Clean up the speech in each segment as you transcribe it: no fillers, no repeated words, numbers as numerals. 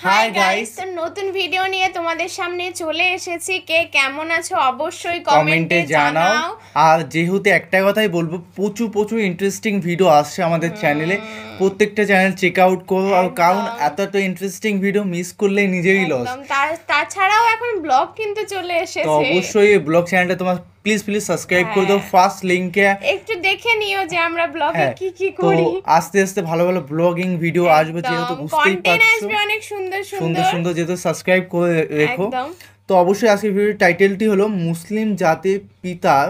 Hi guys, তো নতুন video নিয়ে তোমাদের সামনে চলে এসেছি। কে কেমন আছো অবশ্যই কমেন্টে জানাও। আর যেহেতু একটা কথাই বলবো, প্রচুর প্রচুর ইন্টারেস্টিং ভিডিও আসছে আমাদের চ্যানেলে। প্রত্যেকটা চ্যানেল চেক আউট করো, আর কারণ এতটা ইন্টারেস্টিং ভিডিও মিস করলে নিজেরই লস। একদম, তাছাড়াও এখন ব্লগ কিন্তু চলে তো এসেছে। অবশ্যই এই ব্লগ চ্যানেলটা তোমার প্লিজ সাবস্ক্রাইব করে দাও। ফার্স্ট লিংকে একটু দেখে নিও যে আমরা ব্লগে হ্যাঁ, কি তো করি। আস্তে আস্তে ভালো ভালো ব্লগিং ভিডিও আসবে, যেহেতু বুঝতেই কন্টেন্ট পারছো আসবে অনেক সুন্দর সুন্দর সুন্দর। সুন্দর, যেহেতু সাবস্ক্রাইব করে রেখো। একদম। তো অবশ্যই আজকের ভিডিওর টাইটেলটি হলো মুসলিম জাতির পিতার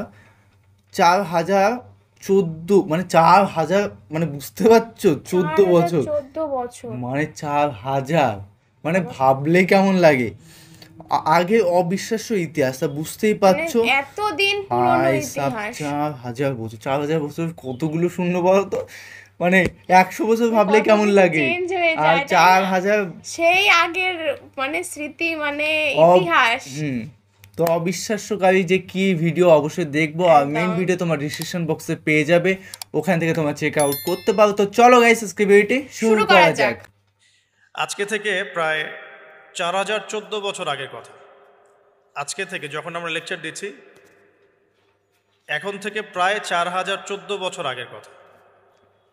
4014, মানে 4000, মানে বুঝতে পারছো 14 বছর, 14 বছর মানে 4000, মানে ভাবলে কেমন লাগে। আগে অবিশ্বাস্য ইতিহাস, তা বুঝতেই পারছো। এতদিন পুরনো হাই সাব ইতিহাস। 4000 বছর, 4000 বছর কতগুলো শূন্য বলতো, মানে 100 বছর ভাবলে কত কেমন কিছু লাগে, চেঞ্জ হয়ে আর যায়, তাই না? 4000 সেই আগের মানে স্মৃতি, মানে ইতিহাস। তো অবিশ্বাস্যকারী যে কি ভিডিও অবশ্যই দেখবো, আর মেন ভিডিও তোমার ডিসক্রিপশন বক্সে পেয়ে যাবে, ওখান থেকে তোমরা চেক আউট করতে পারো। তো চলো গাইস, আজকে ভিডিওটি শুরু করা যাক। আজকে থেকে প্রায় 4014 বছর আগের কথা। আজকে থেকে যখন আমরা লেকচার দিচ্ছি, এখন থেকে প্রায় 4014 বছর আগের কথা,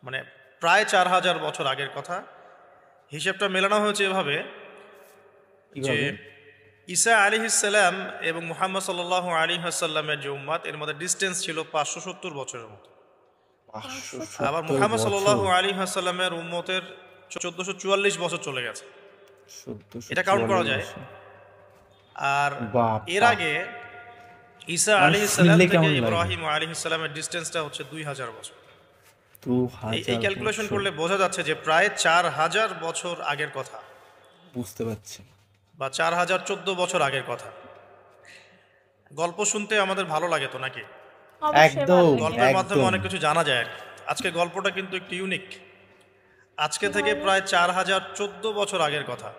মানে প্রায় 4000 বছর আগের কথা। হিসেবটা মেলানো হয়েছে এভাবে যে ঈসা আলিহিসাল্লাম এবং মুহাম্মদ সাল্লাল্লাহু আলাইহি ওয়াসাল্লামের যে উম্মাত, এর মধ্যে ডিস্টেন্স ছিল 570 বছরের মতো। আবার মুহাম্মদ সাল্লাল্লাহু আলাইহি ওয়াসাল্লামের উম্মতের 1444 বছর চলে গেছে, এটা কাউন্ট করা যায়। আর এর আগে ঈসা আলাইহিসসালাম থেকে ইব্রাহিম আলাইহিসসালামের ডিস্টেন্সটা হচ্ছে 2000 বছর। এই ক্যালকুলেশন করলে বোঝা যাচ্ছে যে প্রায় 4000 বছর আগের কথা, বুঝতে পারছি, বা 4014 বছর আগের কথা। গল্প শুনতে আমাদের ভালো লাগে তো নাকি? একদম, গল্পের মাধ্যমে অনেক কিছু জানা যায়। আজকে গল্পটা কিন্তু একটু ইউনিক। আজকে থেকে প্রায় 4014 বছর আগের কথা।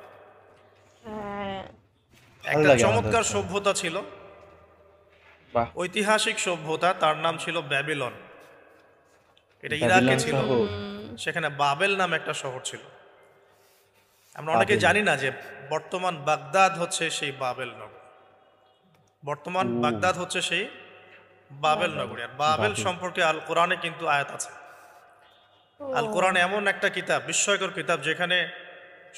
একটা চমৎকার সভ্যতা ছিল, ঐতিহাসিক সভ্যতা, তার নাম ছিল ব্যাবিলন। এটা ইরাকে ছিল, সেখানে বাবেল নাম একটা শহর ছিল। আমরা অনেকে জানি না যে বর্তমান বাগদাদ হচ্ছে সেই বাবেল নগর। বর্তমান বাগদাদ হচ্ছে সেই বাবেল নগরী। আর বাবেল সম্পর্কে আল কোরআনে কিন্তু আয়াত আছে। আল কোরআন এমন একটা কিতাব, বিস্ময়কর কিতাব, যেখানে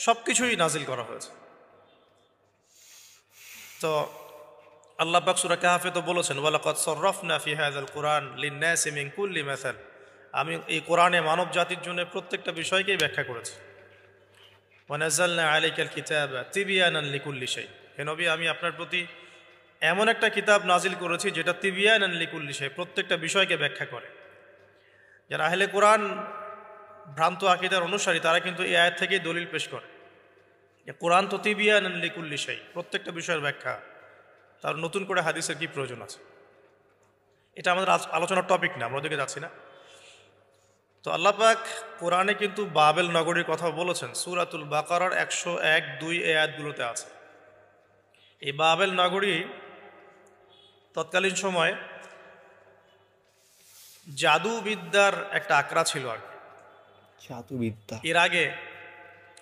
সবকিছুই নাজিল করা হয়েছে। তো আল্লাহ পাক সূরা কাহফে তো বলেছেন, ওয়ালাকাদ সাররাফনা ফি হাযাল কুরআন লিন-নাসি মিন কুল্লি মাসাল। আমি এই কোরআনে মানব জাতির জন্য প্রত্যেকটা বিষয়কেই ব্যাখ্যা করেছি। ওয়া নাযালনা আলাইকাল কিতাবা তিবয়ানান লিকুল্লি শাই। হে নবী, আমি আপনার প্রতি এমন একটা কিতাব নাজিল করেছি যেটা তিবয়ানান লিকুল্লি শাই, প্রত্যেকটা বিষয়কে ব্যাখ্যা করে। যারা আহলে কোরআন, ভ্রান্ত আকীদার অনুসারী, তারা কিন্তু এই আয়াত থেকেই দলিল পেশ করে যে কোরআন তো তিবয়ানান লিকুল্লি শাই, প্রত্যেকটা বিষয়ের ব্যাখ্যা। তার নতুন করে হাদিসের কি প্রয়োজন আছে? এটা আমাদের আলোচনার টপিক না, আমরা ওদিকে যাচ্ছি না। তো আল্লাহ পাক কোরআনে কিন্তু বাবেল নগরীর কথা বলেছেন। সূরাতুল বাকারার 101, 2 আয়াতগুলোতে আছে। এই বাবেল নগরী তৎকালীন সময় জাদুবিদ্যার একটা আকড়া ছিল আর কি। জাদুবিদ্যা। এর আগে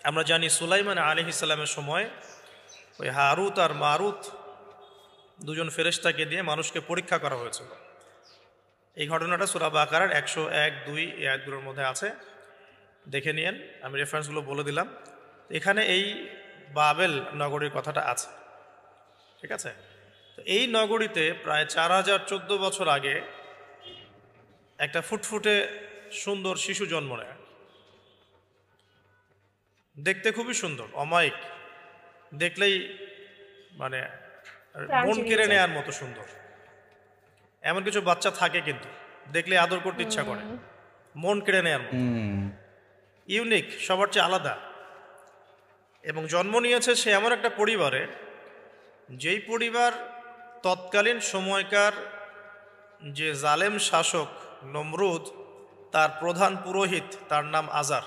আমরা জানি সুলাইমান আলাইহিসসালামের সময় ওই হারুত আর মারুত দুজন ফেরেশতাকে দিয়ে মানুষকে পরীক্ষা করা হয়েছিল। এই ঘটনাটা সূরা বাকারার 101, 2 আয়াতগুলোর মধ্যে আছে, দেখে নিয়েন। আমি রেফারেন্সগুলো বলে দিলাম। এখানে এই বাবেল নগরীর কথাটা আছে, ঠিক আছে? তো এই নগরীতে প্রায় 4014 বছর আগে একটা ফুটফুটে সুন্দর শিশু জন্ম নেয়। দেখতে খুবই সুন্দর, অমায়িক, দেখলেই মানে মন কেড়ে নেওয়ার মতো সুন্দর। এমন কিছু বাচ্চা থাকে কিন্তু দেখলে আদর করতে ইচ্ছা করে, মন কেড়ে নেওয়ার মতো, ইউনিক, সবার চেয়ে আলাদা। এবং জন্ম নিয়েছে সে এমন একটা পরিবারে, যেই পরিবার তৎকালীন সময়কার যে জালেম শাসক নমরুদ, তার প্রধান পুরোহিত, তার নাম আজার।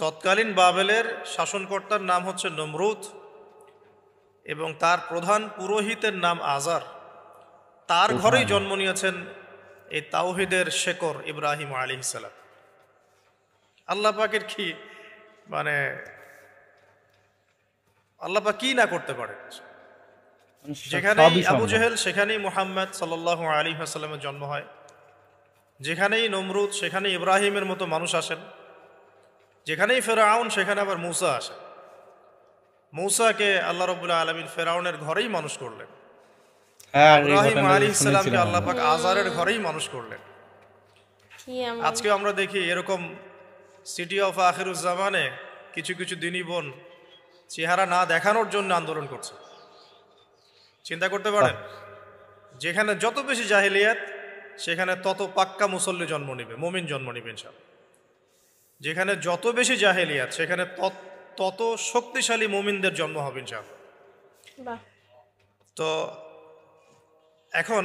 তৎকালীন বাবেলের শাসনকর্তার নাম হচ্ছে নমরুদ এবং তার প্রধান পুরোহিতের নাম আজার। তার ঘরেই জন্ম নিয়েছেন এই তাওহীদের শেকর ইব্রাহিম আলাইহিস সালাম। আল্লাহ পাকের কি মানে আল্লাহ পাক কি না করতে পারে। যেখানেই সবই আবু সম্ভব। জেহেল সেখানেই মুহাম্মদ সাল্লাল্লাহু আলাইহি ওয়াসাল্লামের জন্ম হয়, যেখানেই নমরুদ সেখানেই ইব্রাহিমের মতো মানুষ আসেন, যেখানেই ফেরাউন সেখানে আবার মূসা আসেন। মূসাকে আল্লাহ রাব্বুল আলামিন ফেরাউনের ঘরেই মানুষ করলেন, হ্যাঁ, এই ইব্রাহিম ঘটনাটা আলাইহিস সালামকে শুনেছিলাম আল্লাহ আমি। পাক আজারের ঘরেই মানুষ করলেন। কি এমন? আজকে আমরা দেখি এরকম সিটি অফ আখিরুজ্জামানে কিছু কিছু দিনী বোন চেহারা না দেখানোর জন্য আন্দোলন করছে। চিন্তা করতে পারেন, যেখানে যত বেশি জাহেলিয়াত সেখানে তত পাক্কা মুসল্লি জন্ম নেবে, মুমিন জন্ম নেবে ইনশাআল্লাহ। যেখানে যত বেশি জাহেলিয়াত সেখানে তত শক্তিশালী মুমিনদের জন্ম হবে ইনশাআল্লাহ। বাহ। তো এখন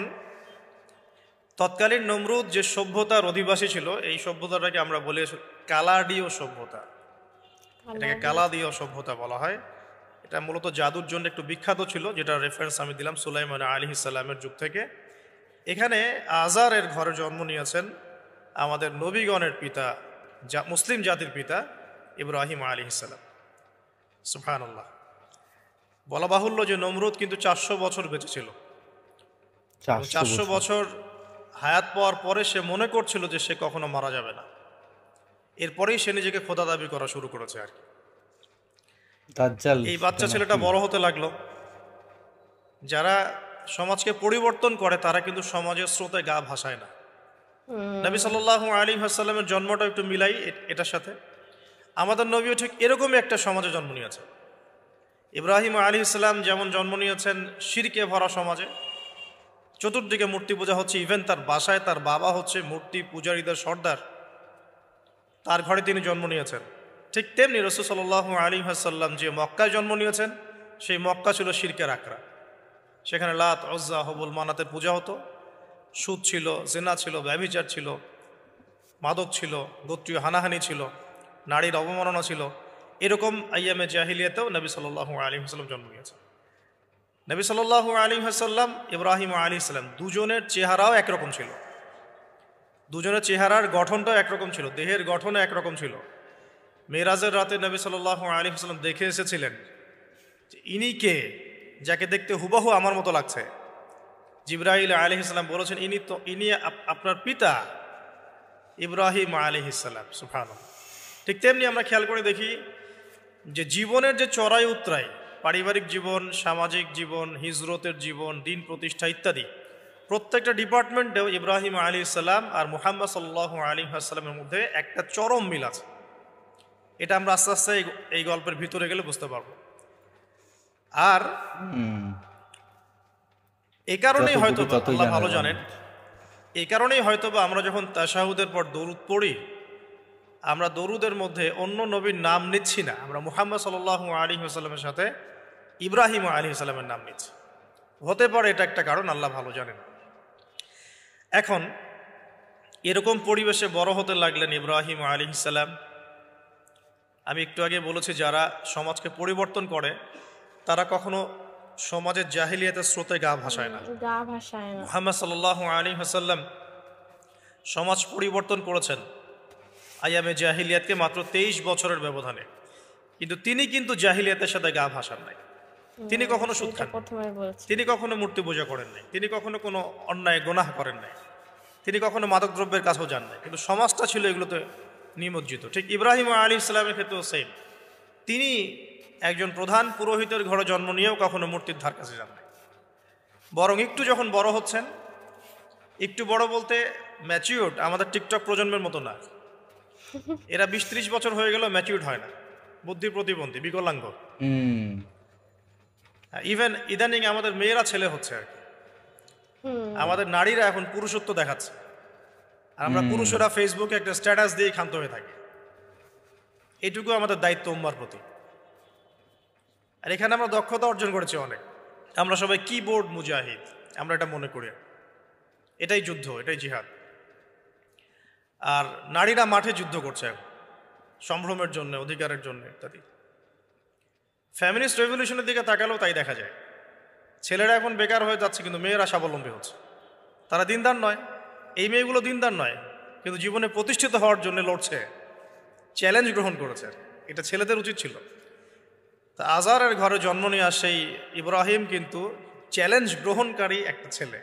তৎকালীন নমরুদ যে সভ্যতার অধিবাসী ছিল, এই সভ্যতাটাকে আমরা বলি কালাডীয় সভ্যতা। এটাকে কালাদীয় সভ্যতা বলা হয়। এটা মূলত জাদুর জন্য একটু বিখ্যাত ছিল, যেটা রেফারেন্স আমি দিলাম সুলাইমান আলাইহিস সালামের যুগ থেকে। এখানে আজারের ঘরে জন্ম নিয়েছেন আমাদের নবীগণের পিতা, মুসলিম জাতির পিতা ইব্রাহিম আলাইহিস সালাম। সুবহানাল্লাহ। বলা বাহুল্য যে নমরুদ কিন্তু 400 বছর বেঁচে ছিল। 400 বছর হায়াত পাওয়ার পরে সে মনে করছিল যে সে কখনো মারা যাবে না। এরপরেই সে নিজেকে খোদা দাবি করা শুরু করেছে আর কি। দাজ্জাল এই বাচ্চা ছেলেটা বড় হতে লাগলো। যারা সমাজকে পরিবর্তন করে তারা কিন্তু সমাজের স্রোতে গা ভাসায় না। নবী সাল্লাল্লাহু আলাইহি ওয়াসাল্লামের জন্মটা একটু মিলাই এটার সাথে। আমাদের নবীও ঠিক এরকমই একটা সমাজে জন্ম নিয়েছে। ইব্রাহিম আলাইহিস সালাম যেমন জন্ম নিয়েছেন শিরকে ভরা সমাজে, চতুর্দিকে মূর্তি পূজা হচ্ছে, ইভেন তার বাসায় তার বাবা হচ্ছে মূর্তি পূজারীদের সর্দার, তার ঘরে তিনি জন্ম নিয়েছেন। ঠিক তেমনি রাসূল সাল্লাল্লাহু আলাইহি ওয়াসাল্লাম যে মক্কায় জন্ম নিয়েছেন, সেই মক্কা ছিল শিরকের আকড়া। সেখানে লাত, উজ্জা, হুবল, মানাতের পূজা হতো, সুদ ছিল, জিনা ছিল, ব্যভিচার ছিল, মাদক ছিল, গোত্রীয় হানাহানি ছিল, নারীর অবমাননা ছিল। এরকম আইয়ামে জাহিলিয়াতেও নবী সাল্লাল্লাহু আলাইহি ওয়াসাল্লাম জন্ম নিয়েছেন। নবী সাল্লাল্লাহু আলাইহি ওয়াসাল্লাম ইব্রাহিম আলাইহিস সালাম দুজনের চেহারাও একরকম ছিল, দুজনের চেহারার গঠনটাও একরকম ছিল, দেহের গঠনও একরকম ছিল। মেরাজের রাতে নবী সাল্লাল্লাহু আলাইহি ওয়াসাল্লাম দেখে এসেছিলেন যে ইনি কে, যাকে দেখতে হুবহু আমার মতো লাগছে। জিবরাইল আলাইহিস সালাম বলেছেন ইনি আপনার পিতা ইব্রাহিম আলাইহিস সালাম। সুবহানাল্লাহ। ঠিক তেমনি আমরা খেয়াল করে দেখি যে জীবনের যে চড়াই উতরাই, পারিবারিক জীবন, সামাজিক জীবন, হিজরতের জীবন, দিন প্রতিষ্ঠা ইত্যাদি, প্রত্যেকটা ডিপার্টমেন্টেও ইব্রাহিম আলাইহিস সালাম আর মুহাম্মদ সাল্লাল্লাহু আলাইহি ওয়াসাল্লামের মধ্যে একটা চরম মিল আছে। এটা আমরা আস্তে আস্তে এই গল্পের ভিতরে গেলে বুঝতে পারবো। আর এই কারণেই হয়তো আল্লাহ ভালো জানেন, এই কারণেই হয়তো বা আমরা যখন তাশাহুদের পর দরুদ পড়ি, আমরা দরুদের মধ্যে অন্য নবীর নাম নিচ্ছি না, আমরা মুহাম্মদ সাল্লাল্লাহু আলাইহি ওয়াসাল্লামের সাথে ইব্রাহিম আলাইহিস সালামের নাম নিচ্ছি। হতে পারে এটা একটা কারণ, আল্লাহ ভালো জানেন। এখন এরকম পরিবেশে বড় হতে লাগলেন ইব্রাহিম আলাইহিস সালাম। আমি একটু আগে বলেছি যারা সমাজকে পরিবর্তন করে তারা কখনো সমাজের জাহিলিয়াতের স্রোতে গা ভাসায় না। মুহাম্মদ সাল্লাল্লাহু আলাইহি ওয়াসাল্লাম সমাজ পরিবর্তন করেছেন আইয়ামে জাহিলিয়াতকে মাত্র 23 বছরের ব্যবধানে, কিন্তু তিনি কিন্তু জাহিলিয়াতের সাথে গা ভাসান নাই। তিনি কখনো সুদ খান, তিনি কখনো মূর্তি পূজা করেন নাই, তিনি কখনো কোনো অন্যায় গুনাহ করেন নাই, তিনি কখনো মাদকদ্রব্যের কাছেও যান নাই, কিন্তু সমাজটা ছিল এগুলোতে নিমজ্জিত। ঠিক ইব্রাহিম আলাইহিস সালামের ক্ষেত্রেও সেম, তিনি একজন প্রধান পুরোহিতের ঘরে জন্ম নিয়েও কখনো মূর্তির ধার কাছে যান নাই। বরং একটু যখন বড় হচ্ছেন, একটু বড় বলতে ম্যাচিউরড, আমাদের টিকটক প্রজন্মের মতো না, এরা 20-30 বছর হয়ে গেল ম্যাচিউরড হয় না, বুদ্ধি প্রতিবন্ধী, বিকলাঙ্গ। ইভেন ইদানিং আমাদের মেয়েরা ছেলে হচ্ছে আর কি, আমাদের নারীরা এখন পুরুষত্ব দেখাচ্ছে, আর আমরা পুরুষেরা ফেসবুকে একটা স্ট্যাটাস দিয়ে ক্ষান্ত হয়ে থাকি। এটুকু আমাদের দায়িত্ব উম্মার প্রতি। আর এখানে আমরা দক্ষতা অর্জন করেছি অনেক, আমরা সবাই কিবোর্ড মুজাহিদ, আমরা এটা মনে করি। এটাই যুদ্ধ, এটাই জিহাদ। আর নারীরা মাঠে যুদ্ধ করছে এখন সম্ভ্রমের জন্য, অধিকারের জন্য ইত্যাদি। ফ্যামিলিস্ট রেভলিউশনের দিকে তাকালেও তাই দেখা যায়। ছেলেরা এখন বেকার হয়ে যাচ্ছে, কিন্তু মেয়েরা স্বাবলম্বী হচ্ছে। তারা দিনদার নয়, এই মেয়েগুলো দিনদার নয়, কিন্তু জীবনে প্রতিষ্ঠিত হওয়ার জন্য লড়ছে, চ্যালেঞ্জ গ্রহণ করেছে। এটা ছেলেদের উচিত ছিল। তা আজারের ঘরে জন্ম নেওয়া সেই ইব্রাহিম কিন্তু চ্যালেঞ্জ গ্রহণকারী একটা ছেলে।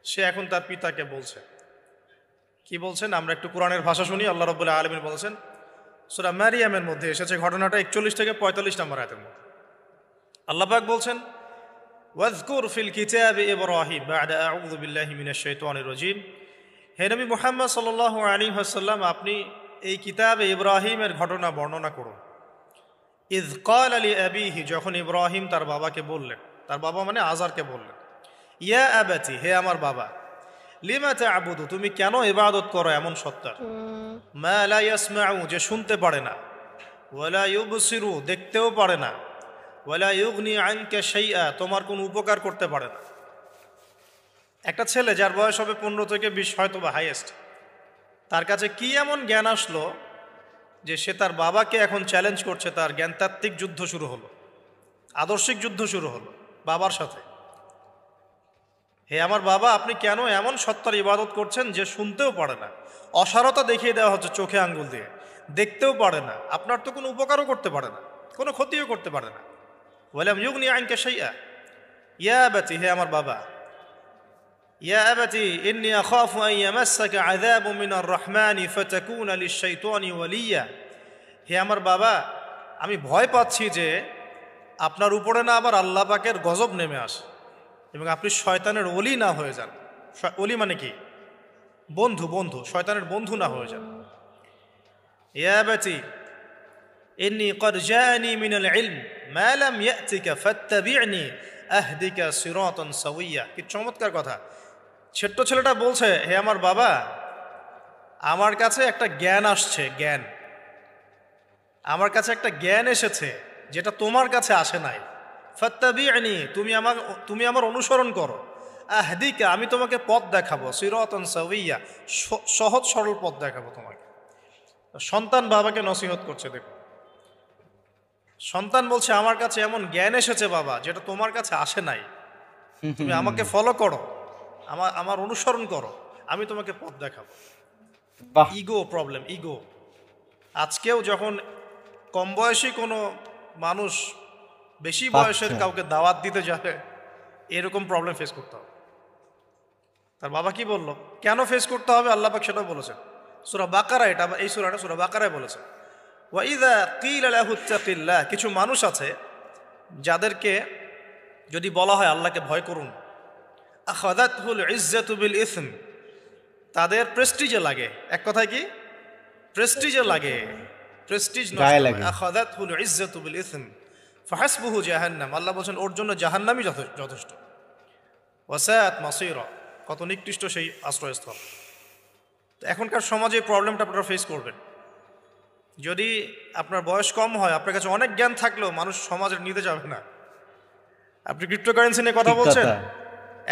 সে এখন তার পিতাকে বলছে, কি বলছেন আমরা একটু কোরআনের ভাষা শুনি। আল্লাহ রাব্বুল আলামিন বলছেন, সূরা মারিয়ামের মধ্যে এসেছে ঘটনাটা 41 থেকে 45 নম্বর আয়াতের মধ্যে। আল্লাহ পাক বলছেন, ওয়াজকুর ফিল কিতাবি ইব্রাহিম বা'দা আউযু বিল্লাহি মিনাশ শাইতানির রাজীম। হে নবী মুহাম্মদ সাল্লাল্লাহু আলাইহি ওয়াসাল্লাম, আপনি এই কিতাবে ইব্রাহিমের ঘটনা বর্ণনা করুন। ইয ক্বালা লিআবিহি, যখন ইব্রাহিম তার বাবাকে বললেন, তার বাবা মানে আজারকে বললেন, ইয়া আবাতি, হে আমার বাবা, লিমা তা'বুদু, তুমি কেন ইবাদত করো এমন সত্তার, মা লা ইয়াসমাউ, যে শুনতে পারে না, ওয়ালা ইউবসিরু, দেখতেও পারে না, ওয়ালা ইউগনি আনকা শাইআ, তোমার কোনো উপকার করতে পারে না। একটা ছেলে যার বয়স হবে 15 থেকে 20 হয়তো বা হাইয়েস্ট, তার কাছে কি এমন জ্ঞান আসলো যে সে তার বাবাকে এখন চ্যালেঞ্জ করছে, তার জ্ঞানতাত্ত্বিক যুদ্ধ শুরু হলো, আদর্শিক যুদ্ধ শুরু হলো বাবার সাথে। হে আমার বাবা, আপনি কেন এমন সত্তার ইবাদত করছেন যে শুনতেও পারে না, অসারতা দেখিয়ে দেওয়া হচ্ছে চোখে আঙ্গুল দিয়ে, দেখতেও পারে না, আপনার তো কোনো উপকারও করতে পারে না, কোনো ক্ষতিও করতে পারে না। ওয়ালাম ইউগনি আনকা শাইআ, ইয়া আবাতি, হে আমার বাবা, ইয়া আবাতি ইন্নী আখাফু আন ইয়ামাসসাকা আযাবুম মিনার রাহমানি ফাতাকুনা লিশ-শাইতানি ওয়ালিয়্যা, হে আমার বাবা, আমি ভয় পাচ্ছি যে আপনার উপরে না আবার আল্লাহ পাকের গজব নেমে আসে এবং আপনি শয়তানের ওলি না হয়ে যান। ওলি মানে কি? বন্ধু, বন্ধু, শয়তানের বন্ধু না হয়ে যান। ইয়া আবাতি ইন্নী ক্বাদ জাআনি মিনাল ইলম মা লাম ইয়াতিকা ফাত্তাবি'নি আহদিকা সিরাতান সাওয়্যা। কি চমৎকার কথা! ছোট্ট ছেলেটা বলছে, হে আমার বাবা, আমার কাছে একটা জ্ঞান আসছে, জ্ঞান, আমার কাছে একটা জ্ঞান এসেছে যেটা তোমার কাছে আসে নাই। ফাত্তাবি'নি, তুমি আমার অনুসরণ করো। আহদিকা, আমি তোমাকে পথ দেখাবো। সিরাতান সাওয়্যা, সহজ সরল পথ দেখাবো তোমাকে। সন্তান বাবাকে নসিহত করছে। দেখো, সন্তান বলছে, আমার কাছে এমন জ্ঞান এসেছে বাবা যেটা তোমার কাছে আসে নাই, তুমি আমাকে ফলো করো, আমার অনুসরণ করো, আমি তোমাকে পথ দেখাবো। বাহ, ইগো প্রবলেম, ইগো। আজকেও যখন কম বয়সী কোনো মানুষ বেশি বয়সের কাউকে দাওয়াত দিতে যাবে, এরকম প্রবলেম ফেস করতে হবে। তার বাবা কি বললো, কেন ফেস করতে হবে আল্লাহ পাক সেটাও বলেছেন সূরা বাকারা। এটা এই সূরাটা সূরা বাকারায় বলেছে, ওয়া ইযা কিলা লাহু ইত্তাকিল্লাহ, কিছু মানুষ আছে যাদেরকে যদি বলা হয় আল্লাহকে ভয় করুন, আখাযাতহুল ইজ্জাতু বিল ইসম, তাদের প্রেস্টিজে লাগে। এক কথায় কি? প্রেস্টিজে লাগে, প্রেস্টিজ নষ্ট হয়। আখাযাতহুল ইজ্জাতু বিল ইসম ফাহাসবুহু জাহান্নাম, আল্লাহ বলেন ওর জন্য জাহান্নামই যথেষ্ট। ওয়াসাআত মাসীরা, কত নিকৃষ্ট সেই আশ্রয়স্থল। তো এখনকার সমাজে এই প্রবলেমটা আপনারা ফেস করবেন। যদি আপনার বয়স কম হয়, আপনার কাছে অনেক জ্ঞান থাকলেও মানুষ সমাজের নিতে যাবে না। আপনি ক্রিপ্টোকারেন্সি নিয়ে কথা বলছেন,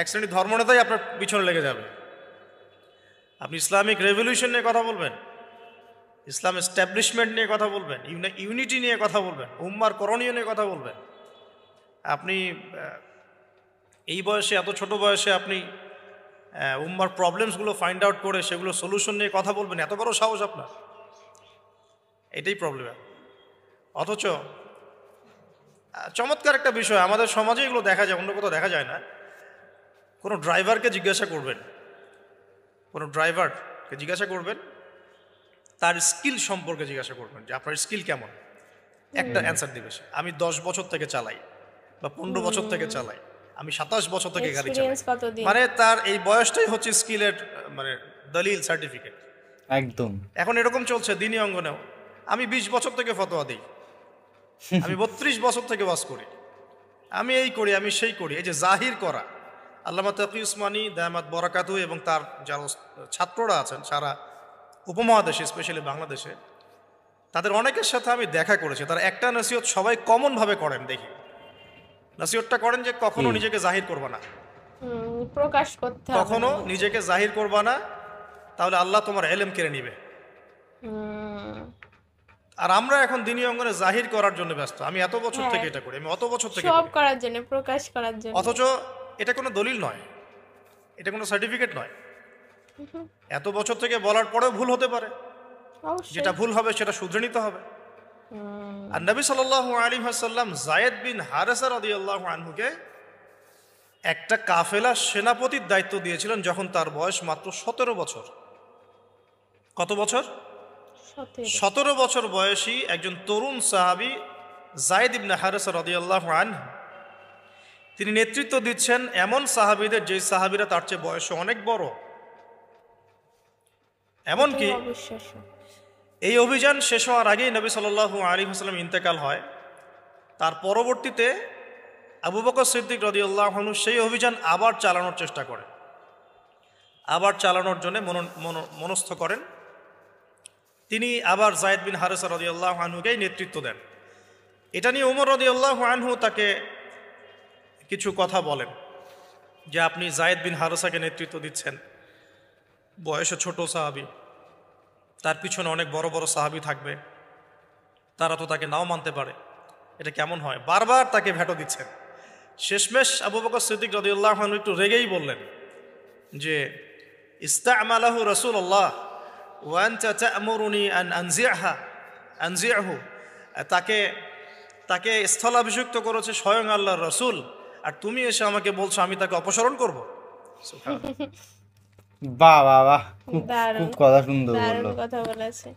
এক শ্রেণীর ধর্মনেতাই আপনার পিছনে লেগে যাবে। আপনি ইসলামিক রেভলিউশন নিয়ে কথা বলবেন, ইসলাম এস্টাবলিশমেন্ট নিয়ে কথা বলবেন, ইউনিটি নিয়ে কথা বলবেন, উম্মার করণীয় নিয়ে কথা বলবেন। আপনি এই বয়সে, এত ছোট বয়সে আপনি উম্মার প্রবলেমসগুলো ফাইন্ড আউট করে সেগুলো সলিউশন নিয়ে কথা বলবেন, এত বড় সাহস আপনার? এটাই প্রবলেম। অথচ চমৎকার একটা বিষয়, আমাদের সমাজে এগুলো দেখা যায়, অন্য কোথাও দেখা যায় না। কোনো ড্রাইভারকে জিজ্ঞাসা করবেন, কোনো ড্রাইভারকে জিজ্ঞাসা করবেন, তার স্কিল সম্পর্কে জিজ্ঞাসা করবেন যে আপনার স্কিল কেমন। একটা অ্যান্সার দিবে সে, আমি 10 বছর থেকে চালাই, বা 15 বছর থেকে চালাই, আমি 27 বছর থেকে গাড়ি চালাই। মানে তার এই বয়সটাই হচ্ছে স্কিলের মানে দলিল, সার্টিফিকেট। একদম। এখন এরকম চলছে দিনী অঙ্গনেও। আমি 20 বছর থেকে ফতোয়া দিই, আমি 32 বছর থেকে ওয়াজ করি, আমি এই করি, আমি সেই করি। এই যে জাহির করা, আল্লামা তাকি উসমানী দায়ামাত বরাকাতু এবং তার যারা ছাত্ররা আছেন সারা উপমহাদেশে, স্পেশালি বাংলাদেশে, তাদের অনেকের সাথে আমি দেখা করেছি। তারা একটা নসিহত সবাই কমনভাবে করেন, দেখি নসিহতটা করেন যে কখনো নিজেকে জাহির করবা না, প্রকাশ করতে হবে, কখনো নিজেকে জাহির করবা না, তাহলে আল্লাহ তোমার ইলম কেড়ে নিবে। আর আমরা এখন দিনী অঙ্গনে জাহির করার জন্য ব্যস্ত। আমি এত বছর থেকে এটা করি, আমি অত বছর থেকে সব করার জন্য, প্রকাশ করার জন্য। অথচ এটা কোনো দলিল নয়, এটা কোনো সার্টিফিকেট নয়। এত বছর থেকে বলার পরেও ভুল হতে পারে, যেটা ভুল হবে সেটা শুধরে নিতে হবে। আর নবী সাল্লাল্লাহু আলাইহি ওয়াসাল্লাম যায়েদ বিন হারেসা রাদিয়াল্লাহু আনহুকে একটা কাফেলা সেনাপতির দায়িত্ব দিয়েছিলেন যখন তার বয়স মাত্র 17 বছর। কত বছর? 17 বছর বয়সী একজন তরুণ সাহাবী যায়েদ ইবনে হারেসা রাদিয়াল্লাহু আনহু, তিনি নেতৃত্ব দিচ্ছেন এমন সাহাবীদের যে সাহাবীরা তার চেয়ে বয়সে অনেক বড়। এমনকি এই অভিযান শেষ হওয়ার আগেই নবী সাল্লাল্লাহু আলাইহি ওয়াসাল্লাম ইন্তেকাল হয়। তার পরবর্তীতে আবু বকর সিদ্দিক রাদিয়াল্লাহু আনহু সেই অভিযান আবার চালানোর চেষ্টা করেন, আবার চালানোর জন্য মনস্থ করেন। তিনি আবার যায়েদ বিন হারেসা রাদিয়াল্লাহু আনহুকেই নেতৃত্ব দেন। এটা নিয়ে ওমর রাদিয়াল্লাহু আনহু তাকে কিছু কথা বলেন যে আপনি যায়েদ বিন হারেসাকে নেতৃত্ব দিচ্ছেন, বয়সে ছোট সাহাবী, তার পিছনে অনেক বড় বড় সাহাবী থাকবে, তারা তো তাকে নাও মানতে পারে, এটা কেমন হয়? বারবার তাকে ভেটো দিচ্ছেন। শেষমেশ আবু বকর সিদ্দিক রাদিয়াল্লাহু আনহু একটু রেগেই বললেন যে ইস্তা'মালাহু রাসূলুল্লাহ ওয়া আনতা তা'মুরুনি আন আনজি'হু, তাকে স্থলাভিষিক্ত করেছে স্বয়ং আল্লাহর রাসূল, আর তুমি এসে আমাকে বলছো আমি তাকে অপসারণ করব। বাহ বাহ বাহ, খুব কথা সুন্দর বললো। কথা বলেছে।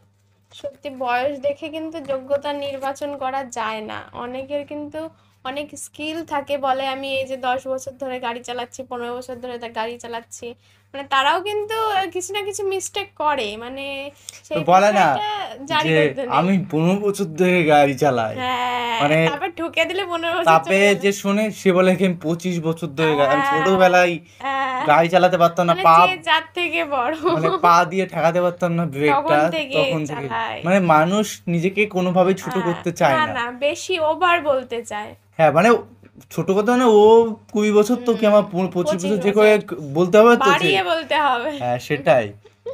সত্যি বয়স দেখে কিন্তু যোগ্যতা নির্বাচন করা যায় না। অনেকের কিন্তু অনেক স্কিল থাকে, বলে আমি এই যে 10 বছর ধরে গাড়ি চালাচ্ছি, 15 বছর ধরে গাড়ি চালাচ্ছি, মানে তারাও কিন্তু কিছু না কিছু মিস্টেক করে, মানে বলে না যে আমি 15 বছর ধরে গাড়ি চালাই, মানে তারপর ঠুকে দিলে 15 বছর, তারপরে যে শুনে সে বলে কি 25 বছর ধরে আমি ছোটবেলায় গাড়ি চালাতে পারতাম না, পা যার থেকে বড় মানে পা দিয়ে ঠেকাতে পারতাম না ব্রেকটা, তখন থেকে মানে মানুষ নিজেকে কোনোভাবে ছোট করতে চায় না, বেশি ওভার বলতে চায়। হ্যাঁ মানে ছোট কথা মানে ও 20 বছর তো কি আমার 25 বছর যে করে বলতে হবে তো, বলতে হবে। হ্যাঁ সেটাই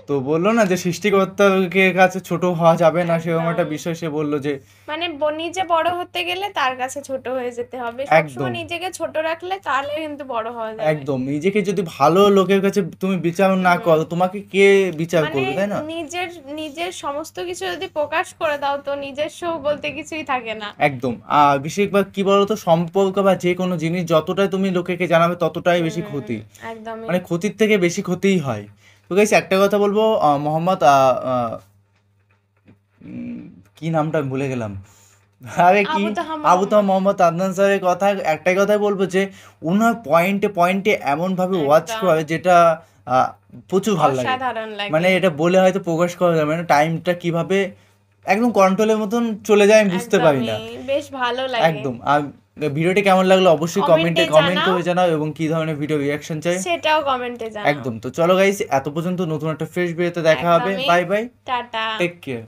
তো বললো না যে সৃষ্টিকর্তাকে কাছে ছোট হওয়া যাবে না, সেরকম একটা বিষয় সে বললো যে মানে নিজে বড় হতে গেলে তার কাছে ছোট হয়ে যেতে হবে, সবসময় নিজেকে ছোট রাখলে তাহলে কিন্তু বড় হওয়া যাবে। একদম, নিজেকে যদি ভালো লোকের কাছে তুমি বিচার না করো, তোমাকে কে বিচার করবে, তাই না? নিজের সমস্ত কিছু যদি প্রকাশ করে দাও তো নিজস্ব বলতে কিছুই থাকে না। একদম। আর বিশেষভাবে কি বলতো, সম্পর্ক বা যে কোনো জিনিস যতটাই তুমি লোকেকে জানাবে ততটাই বেশি ক্ষতি, একদম মানে ক্ষতির থেকে বেশি ক্ষতিই হয়। তো গাইস একটা কথা বলবো, মোহাম্মদ কি নামটা আমি ভুলে গেলাম, আরে কি আবু তাহা মোহাম্মদ আদনান স্যারের কথা, একটাই কথাই বলবো যে ওনার পয়েন্টে এমন ভাবে ওয়াচ করে যেটা প্রচুর ভালো লাগে, মানে এটা বলে হয়তো প্রকাশ করা যাবে না, টাইমটা কিভাবে একদম কন্ট্রোলের মতন চলে যায় আমি বুঝতে পারি না, বেশ ভালো লাগে একদম। আর ভিডিওটি কেমন লাগলো অবশ্যই কমেন্ট করে জানাও, এবং কি ধরনের ভিডিও রিঅ্যাকশন চাই সেটাও কমেন্টে জানাও। একদম। তো চলো গাইস, এত পর্যন্ত, নতুন একটা ফ্রেশ ভিডিওতে দেখা হবে, bye bye, tata, take care.